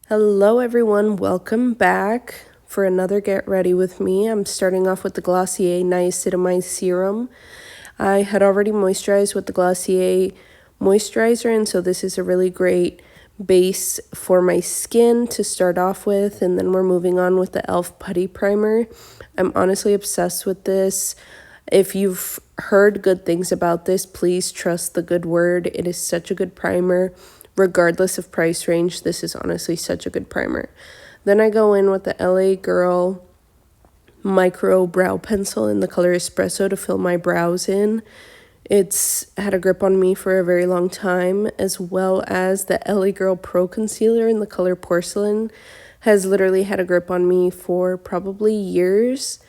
Hello everyone, welcome back for another Get Ready with me. I'm starting off with the Glossier Niacinamide Serum. I had already moisturized with the Glossier moisturizer, and so this is a really great base for my skin to start off with, and then we're moving on with the e.l.f. Putty Primer. I'm honestly obsessed with this. If you've heard good things about this, please trust the good word. It is such a good primer. Regardless of price range, this is honestly such a good primer. Then I go in with the LA Girl Micro Brow Pencil in the color Espresso to fill my brows in. It's had a grip on me for a very long time, as well as the LA Girl Pro Concealer in the color Porcelain has literally had a grip on me for probably years.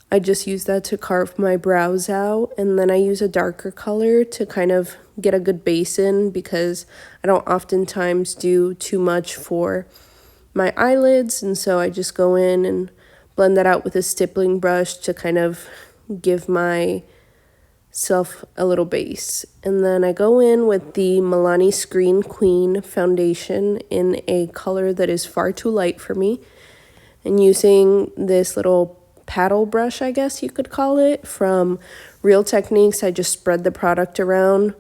I just use that to carve my brows out, and then I use a darker color to kind of get a good base in because I don't oftentimes do too much for my eyelids, and so I just go in and blend that out with a stippling brush to kind of give myself a little base. And then I go in with the Milani Screen Queen foundation in a color that is far too light for me, and using this little paddle brush, I guess you could call it, from Real Techniques. I just spread the product around.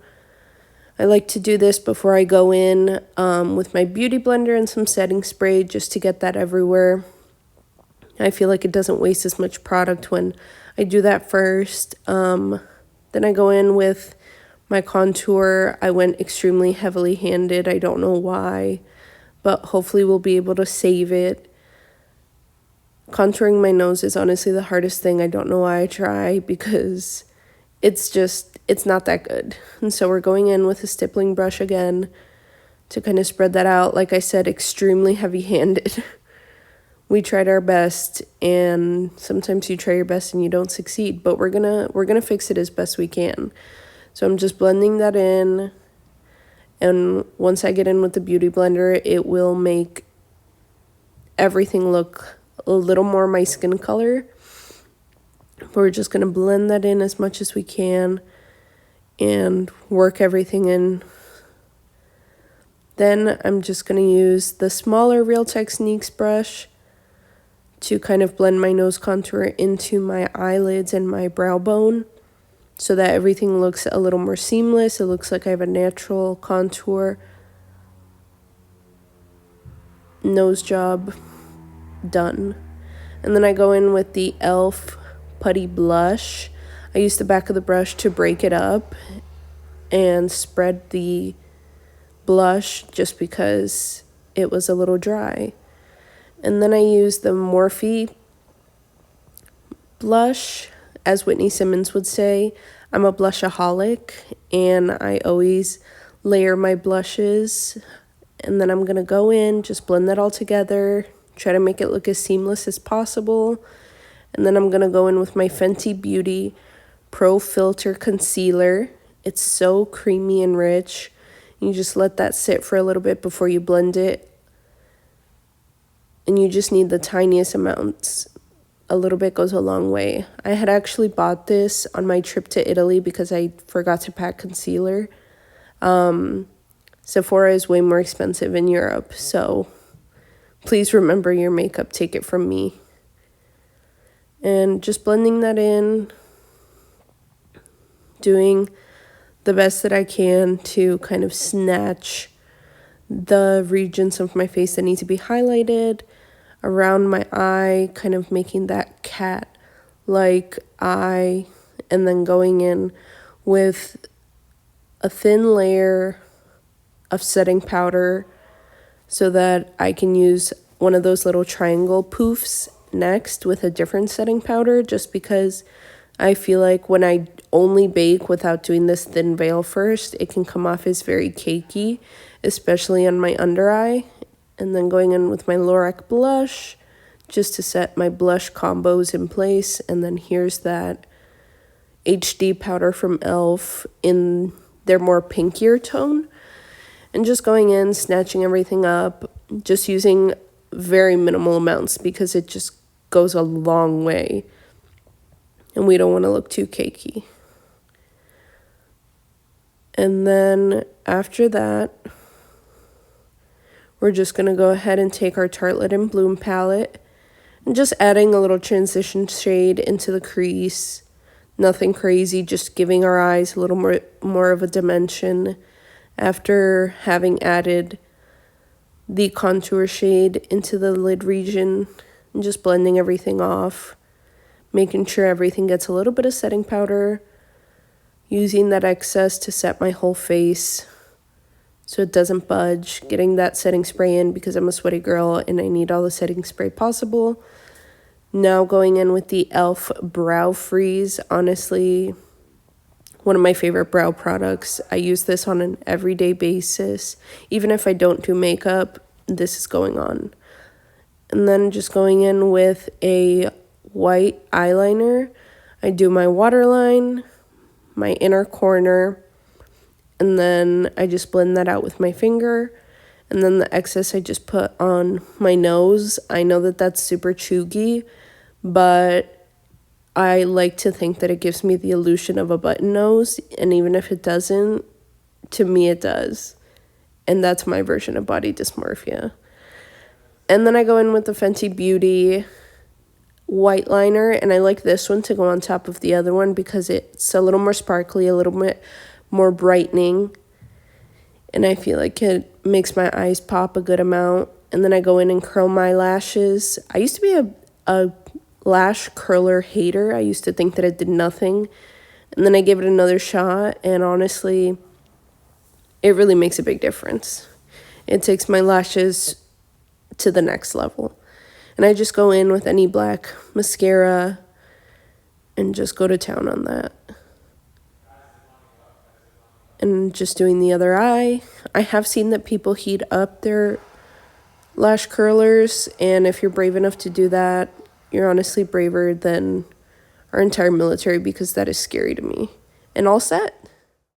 I like to do this before I go in with my beauty blender and some setting spray just to get that everywhere. I feel like it doesn't waste as much product when I do that first. Then I go in with my contour. I went extremely heavily handed. I don't know why, but hopefully we'll be able to save it. Contouring my nose is honestly the hardest thing. I don't know why I try because it's not that good. And so we're going in with a stippling brush again to kind of spread that out. Like I said, extremely heavy-handed. We tried our best, and sometimes you try your best and you don't succeed, but we're gonna fix it as best we can. So I'm just blending that in, and once I get in with the beauty blender, it will make everything look a little more my skin color. We're just going to blend that in as much as we can and work everything in. Then I'm just going to use the smaller Real Techniques brush to kind of blend my nose contour into my eyelids and my brow bone so that everything looks a little more seamless. It looks like I have a natural contour. Nose job done. And then I go in with the e.l.f. Putty Blush. I use the back of the brush to break it up and spread the blush just because it was a little dry. And then I use the Morphe blush. As Whitney Simmons would say, I'm a blushaholic, and I always layer my blushes. And then I'm going to go in, just blend that all together, try to make it look as seamless as possible. And then I'm going to go in with my Fenty Beauty Pro Filter Concealer. It's so creamy and rich. You just let that sit for a little bit before you blend it. And you just need the tiniest amounts. A little bit goes a long way. I had actually bought this on my trip to Italy because I forgot to pack concealer. Sephora is way more expensive in Europe, so please remember your makeup, take it from me. And just blending that in, doing the best that I can to kind of snatch the regions of my face that need to be highlighted around my eye, kind of making that cat-like eye, and then going in with a thin layer of setting powder so that I can use one of those little triangle poofs next with a different setting powder, just because I feel like when I only bake without doing this thin veil first, it can come off as very cakey, especially on my under eye. And then going in with my Lorac blush just to set my blush combos in place. And then here's that HD powder from e.l.f. in their more pinkier tone. And just going in, snatching everything up, just using very minimal amounts because it just goes a long way. And we don't want to look too cakey. And then after that, we're just going to go ahead and take our Tartelette and Bloom palette and just adding a little transition shade into the crease. Nothing crazy, just giving our eyes a little more of a dimension after having added the contour shade into the lid region and just blending everything off, making sure everything gets a little bit of setting powder, using that excess to set my whole face so it doesn't budge, getting that setting spray in because I'm a sweaty girl and I need all the setting spray possible. Now going in with the e.l.f. Brow Freeze, honestly, one of my favorite brow products. I use this on an everyday basis. Even if I don't do makeup, this is going on. And then just going in with a white eyeliner, I do my waterline, my inner corner, and then I just blend that out with my finger. And then the excess I just put on my nose. I know that that's super chuggy, but I like to think that it gives me the illusion of a button nose. And even if it doesn't, to me it does. And that's my version of body dysmorphia. And then I go in with the Fenty Beauty white liner. And I like this one to go on top of the other one because it's a little more sparkly, a little bit more brightening. And I feel like it makes my eyes pop a good amount. And then I go in and curl my lashes. I used to be a lash curler hater. I used to think that it did nothing. And then I gave it another shot. And honestly, it really makes a big difference. It takes my lashes to the next level. And I just go in with any black mascara and just go to town on that. And just doing the other eye. I have seen that people heat up their lash curlers, and if you're brave enough to do that, you're honestly braver than our entire military because that is scary to me. And all set.